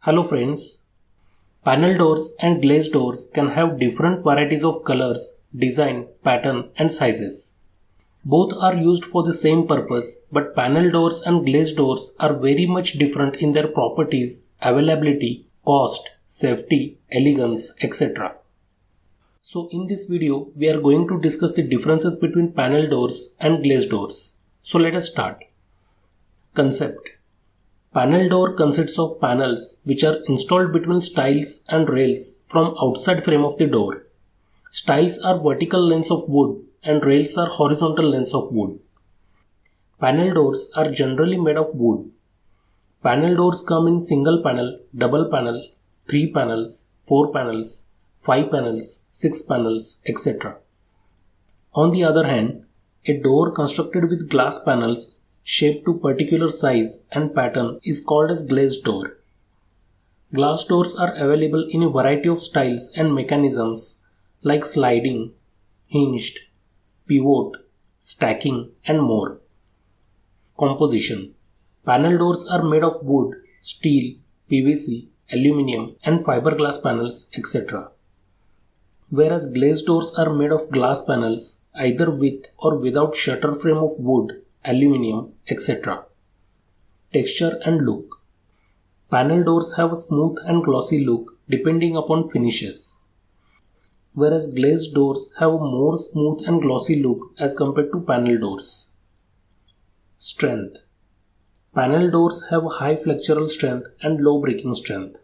Hello friends. Panel doors and glazed doors can have different varieties of colors, design, pattern and sizes. Both are used for the same purpose, but panel doors and glazed doors are very much different in their properties, availability, cost, safety, elegance, etc. So in this video, we are going to discuss the differences between panel doors and glazed doors. So let us start. Concept. Panel door consists of panels which are installed between stiles and rails from outside frame of the door. Stiles are vertical lengths of wood and rails are horizontal lengths of wood. Panel doors are generally made of wood. Panel doors come in single panel, double panel, 3 panels, 4 panels, 5 panels, 6 panels, etc. On the other hand, a door constructed with glass panels shaped to particular size and pattern is called as glazed door. Glass doors are available in a variety of styles and mechanisms like sliding, hinged, pivot, stacking and more. Composition. Panel doors are made of wood, steel, PVC, aluminium and fiberglass panels, etc. Whereas glazed doors are made of glass panels either with or without shutter frame of wood, aluminium, etc. Texture and look. Panel doors have a smooth and glossy look depending upon finishes, whereas glazed doors have a more smooth and glossy look as compared to panel doors. Strength. Panel doors have high flexural strength and low breaking strength,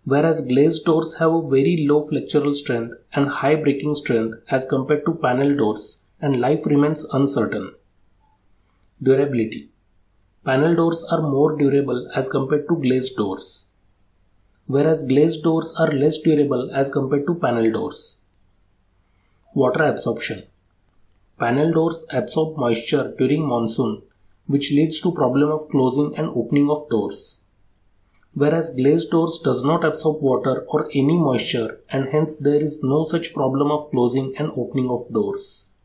whereas glazed doors have a very low flexural strength and high breaking strength as compared to panel doors, and life remains uncertain. Durability. Panel doors are more durable as compared to glazed doors, whereas glazed doors are less durable as compared to panel doors. Water absorption. Panel doors absorb moisture during monsoon, which leads to problem of closing and opening of doors, whereas glazed doors does not absorb water or any moisture, and hence there is no such problem of closing and opening of doors.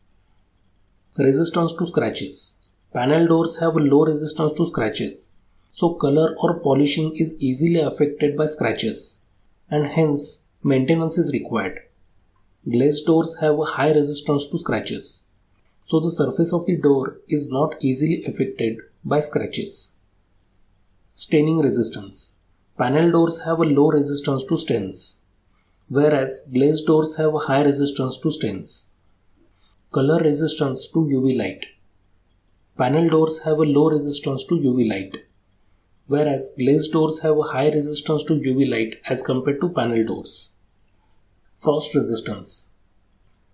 Resistance to scratches. Panel doors have a low resistance to scratches, so color or polishing is easily affected by scratches, and hence maintenance is required. Glazed doors have a high resistance to scratches, so the surface of the door is not easily affected by scratches. Staining resistance. Panel doors have a low resistance to stains, whereas glazed doors have a high resistance to stains. Color resistance to UV light. Panel doors have a low resistance to UV light, whereas glazed doors have a high resistance to UV light as compared to panel doors. Frost resistance.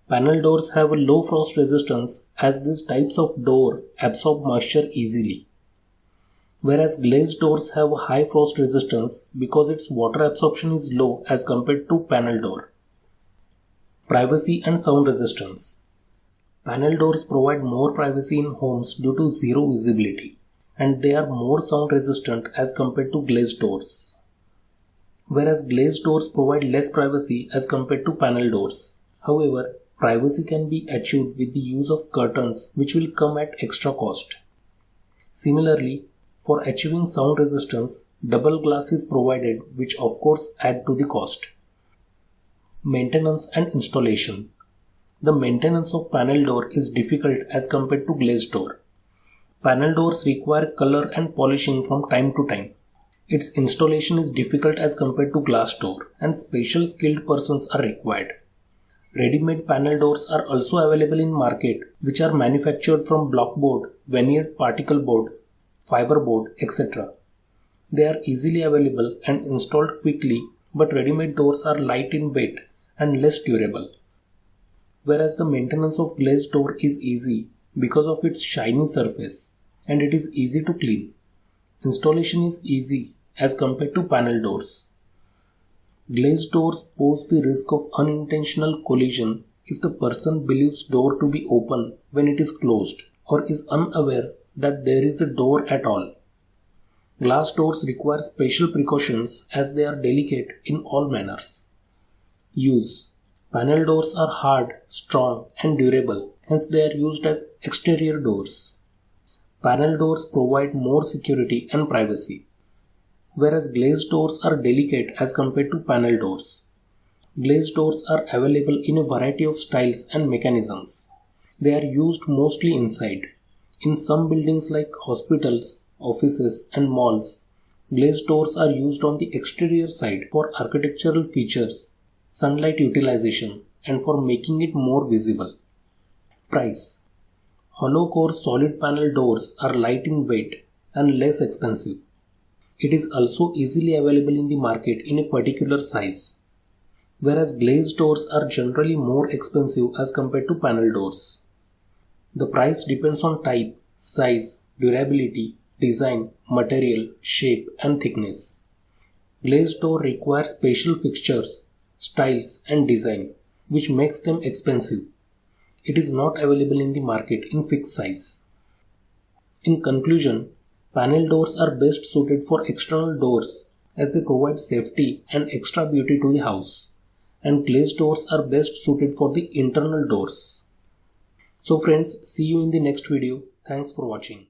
Panel doors have a low frost resistance as these types of door absorb moisture easily, whereas glazed doors have a high frost resistance because its water absorption is low as compared to panel door. Privacy and sound resistance. Panel doors provide more privacy in homes due to zero visibility, and they are more sound resistant as compared to glazed doors, whereas glazed doors provide less privacy as compared to panel doors. However, privacy can be achieved with the use of curtains, which will come at extra cost. Similarly, for achieving sound resistance, double glass is provided, which of course add to the cost. Maintenance and installation. The maintenance of panel door is difficult as compared to glazed door. Panel doors require color and polishing from time to time. Its installation is difficult as compared to glass door, and special skilled persons are required. Ready-made panel doors are also available in market, which are manufactured from block board, veneered particle board, fiber board, etc. They are easily available and installed quickly, but ready-made doors are light in weight and less durable. Whereas the maintenance of glazed door is easy because of its shiny surface, and it is easy to clean. Installation is easy as compared to panel doors. Glazed doors pose the risk of unintentional collision if the person believes door to be open when it is closed, or is unaware that there is a door at all. Glass doors require special precautions as they are delicate in all manners. Use. Panel doors are hard, strong and durable, hence they are used as exterior doors. Panel doors provide more security and privacy. whereas glazed doors are delicate as compared to panel doors. Glazed doors are available in a variety of styles and mechanisms. They are used mostly inside. In some buildings like hospitals, offices, and malls, glazed doors are used on the exterior side for architectural features, sunlight utilization, and for making it more visible. Price: hollow core solid panel doors are light in weight and less expensive. It is also easily available in the market in a particular size, whereas glazed doors are generally more expensive as compared to panel doors. The price depends on type, size, durability, design, material, shape, and thickness. Glazed door requires special fixtures, styles, and design, which makes them expensive. It is not available in the market in fixed size. In conclusion, panel doors are best suited for external doors as they provide safety and extra beauty to the house, and glazed doors are best suited for the internal doors. So friends, see you in the next video. Thanks for watching.